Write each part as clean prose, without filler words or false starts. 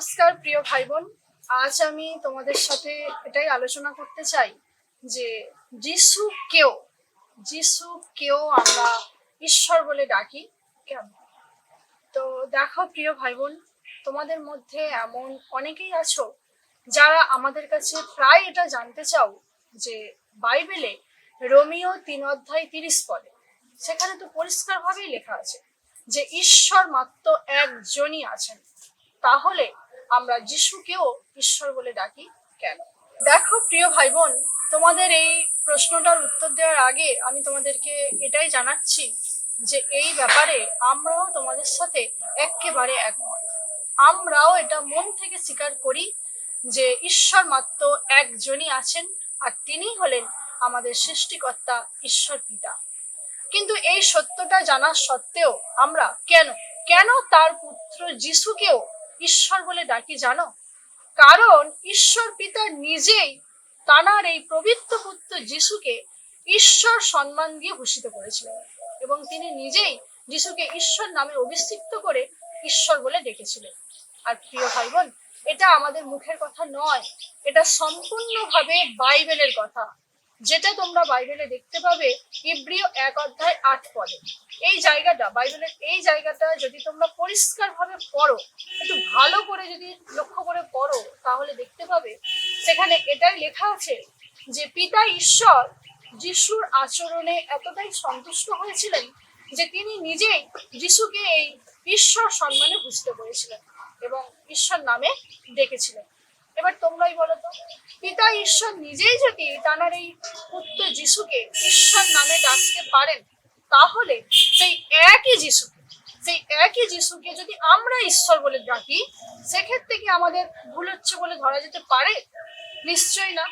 নমস্কার প্রিয় ভাই বোন। আজ আমি তোমাদের সাথে এটাই আলোচনা করতে চাই যে যিশু কেউ যিশু কেউ আমরা ঈশ্বর বলে ডাকি কেন। তো দেখো প্রিয় ভাই বোন, তোমাদের মধ্যে এমন অনেকেই আছো যারা আমাদের কাছে প্রায় এটা জানতে চাও যে বাইবেলে রোমিও 3:30 সেখানে তো পরিষ্কার ভাবেই লেখা আছে যে ঈশ্বর মাত্র একজনই আছেন, তাহলে আমরা যিশুকেও ঈশ্বর বলে ডাকি কেন। দেখো প্রিয় ভাই বোন, তোমাদের এই প্রশ্নটার উত্তর দেওয়ার আগে আমি তোমাদেরকে এটাই জানাচ্ছি যে এই ব্যাপারে আমরাও তোমাদের সাথে একেবারে একমত। আমরাও এটা মন থেকে স্বীকার করি যে ঈশ্বর মাত্র একজনই আছেন, আর তিনি হলেন আমাদের সৃষ্টিকর্তা ঈশ্বর পিতা। কিন্তু এই সত্যটা জানা সত্ত্বেও আমরা কেন কেন তার পুত্র যিশুকেও ঈশ্বর বলে ডাকি জানো? কারণ ঈশ্বর পিতা নিজেই তানার এই পবিত্র পুত্র যিশুকে ঈশ্বর সম্মান দিয়ে ভূষিত করেছিলেন, এবং তিনি নিজেই যিশুকে ঈশ্বর নামে অভিষিক্ত করে ঈশ্বর বলে ডেকেছিলেন। আর প্রিয় ভাই বোন, এটা আমাদের মুখের কথা নয়, এটা সম্পূর্ণভাবে বাইবেলের কথা, যেটা তোমরা বাইবেলে দেখতে পাবে ইব্রিয় 1:8। এই জায়গাটা, বাইবেলের এই জায়গাটা যদি তোমরা পরিষ্কার ভাবে পড়ো, একটু ভালো করে যদি লক্ষ্য করে পড়ো, তাহলে দেখতে পাবে সেখানে এটাই লেখা আছে যে পিতা ঈশ্বর যিশুর আচরণে এতটাই সন্তুষ্ট হয়েছিলেন যে তিনি নিজেই যিশুকে এই ঈশ্বর সম্মানে ভূষিত করেছিলেন এবং ঈশ্বর নামে ডেকেছিলেন। এবার তোমরাই বলো তো, পিতা ঈশ্বর নিজেই যদি তাঁর এই পুত্র যিশুকে ঈশ্বর নামে ডাকতে পারেন, তাহলে সেই একই যিশুকে যদি আমরা ঈশ্বর বলে ডাকি, সেক্ষেত্রে কি আমাদের ভুল হচ্ছে বলে ধরা যেতে পারে? নিশ্চয়ই না।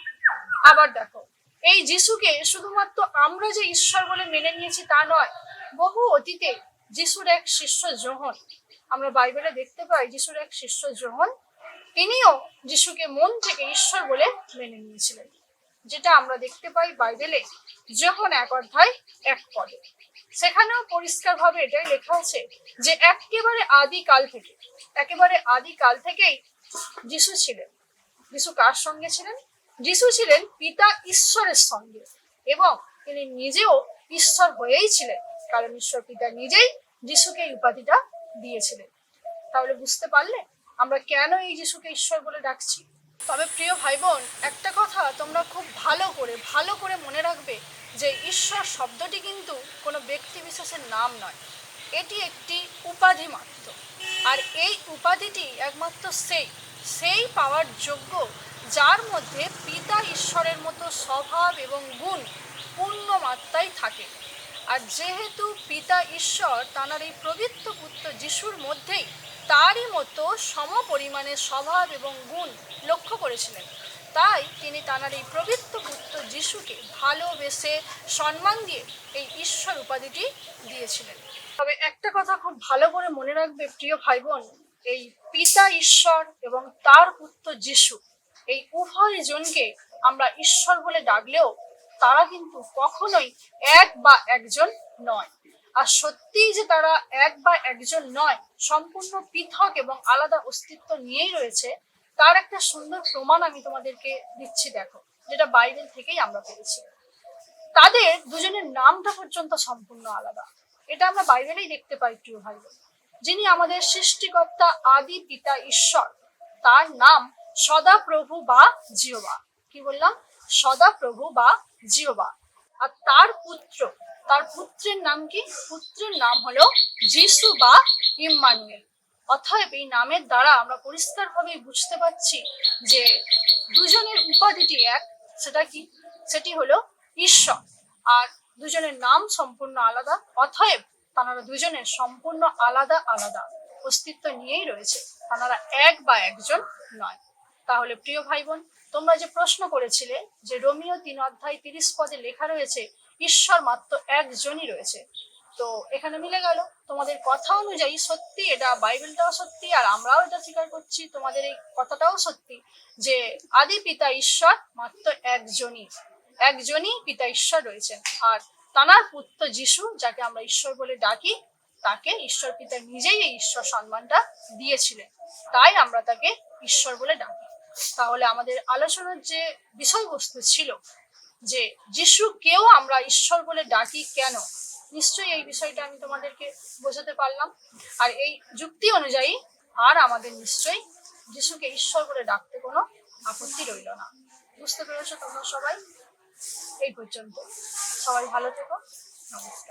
আবার দেখো, এই যিশুকে শুধুমাত্র আমরা যে ঈশ্বর বলে মেনে নিয়েছি তা নয়, বহু অতীতে যিশুর এক শিষ্য যোহন, আমরা বাইবেলে দেখতে পাই যিশুর এক শিষ্য যোহন, তিনিও যিশুকে মন থেকে ঈশ্বর বলে মেনে নিয়েছিলেন, যেটা আমরা দেখতে পাই বাইবেলে যোহন 1:1। সেখানেও পরিষ্কার ভাবে এটাই লেখা আছে যে একেবারে আদিকাল থেকেই যিশু ছিলেন। যিশু কার সঙ্গে ছিলেন? যিশু ছিলেন পিতা ঈশ্বরের সঙ্গে, এবং তিনি নিজেও ঈশ্বর হয়েই ছিলেন, কারণ ঈশ্বর পিতা নিজেই যিশুকে এই উপাধিটা দিয়েছিলেন। তাহলে বুঝতে পারলে আমরা কেন এই যিশুকে ঈশ্বর বলে ডাকছি। তবে প্রিয় ভাই বোন, একটা কথা তোমরা খুব ভালো করে মনে রাখবে যে ঈশ্বর শব্দটি কিন্তু কোনো ব্যক্তি বিশেষের নাম নয়, এটি একটি উপাধি মাত্র। আর এই উপাধিটি একমাত্র সেই পাওয়ার যোগ্য যার মধ্যে পিতা ঈশ্বরের মতো স্বভাব এবং গুণ পূর্ণ মাত্রায় থাকে। আর যেহেতু পিতা ঈশ্বর তাঁর এই পবিত্র পুত্র যিশুর মধ্যেই তারই মতো সম পরিমাণে স্বভাব এবং গুণ লক্ষ্য করেছিলেন, তাই তিনি তাঁর এই পবিত্র পুত্র যিশুকে ভালোবেসে সম্মান দিয়ে এই ঈশ্বর উপাধিটি দিয়েছিলেন। তবে একটা কথা খুব ভালো করে মনে রাখবে প্রিয় ভাই বোন, এই পিতা ঈশ্বর এবং তার পুত্র যিশু, এই উভয় জনকে আমরা ঈশ্বর বলে ডাকলেও তারা কিন্তু কখনোই এক বা একজন নয়। আর সত্যিই যে তারা এক বা একজন নয়, সম্পূর্ণ পৃথক এবং আলাদা অস্তিত্ব নিয়েই রয়েছে, তার একটা সুন্দর প্রমাণ আমি তোমাদেরকে দিচ্ছি। দেখো, যেটা বাইবেল থেকেই আমরা পেয়েছি। তাদের দুজনের নামটা পর্যন্ত সম্পূর্ণ আলাদা। এটা আমরা বাইবেলেই দেখতে পাই প্রিয় ভাই বোন। যিনি আমাদের সৃষ্টিকর্তা আদি পিতা ঈশ্বর, তার নাম সদাপ্রভু বা জিহোবা। কি বললাম? সদাপ্রভু বা জিহোবা। আর তার পুত্রের নাম কি? পুত্রের নাম হলো যিশু বা ইম্মানুয়েল। অতএব এই নামের দ্বারা আমরা পরিষ্কারভাবে বুঝতে পারছি যে দুজনের উপাধিটি এক। সেটা কি? সেটি হলো ঈশ্বর। আর দুজনের নাম সম্পূর্ণ আলাদা, অতএব তারা দুজনের সম্পূর্ণ আলাদা অস্তিত্ব নিয়েই রয়েছে, তারা এক বা একজন নয়। তাহলে প্রিয় ভাই বোন, তোমরা যে প্রশ্ন করেছিলে যে রোমিও 3:30 লেখা রয়েছে ঈশ্বর মাত্র একজনই রয়েছে, তো এখানে মিলে গেল। তোমাদের কথা অনুযায়ী সত্যি এটা বাইবেলটাও সত্যি, আর আমরাও এটা স্বীকার করছি, তোমাদের এই কথাটাও সত্যি যে আদি পিতা ঈশ্বর মাত্র একজনই পিতা ঈশ্বর রয়েছেন। আর তাঁর পুত্র যিশু, যাকে আমরা ঈশ্বর বলে ডাকি, তাকে ঈশ্বর পিতা নিজেই এই ঈশ্বর সম্মানটা দিয়েছিলেন, তাই আমরা তাকে ঈশ্বর বলে ডাকি। তাহলে আমাদের আলোচনার যে বিষয়বস্তু ছিল যে যিশুকেও আমরা ঈশ্বর বলে ডাকি কেন, নিশ্চয়ই এই বিষয়টা আমি তোমাদেরকে বোঝাতে পারলাম। আর এই যুক্তি অনুযায়ী আর আমাদের নিশ্চয়ই যিশুকে ঈশ্বর বলে ডাকতে কোনো আপত্তি রইল না। বুঝতে পেরেছো তোমরা সবাই? এই পর্যন্ত। সবাই ভালো থেকো। নমস্কার।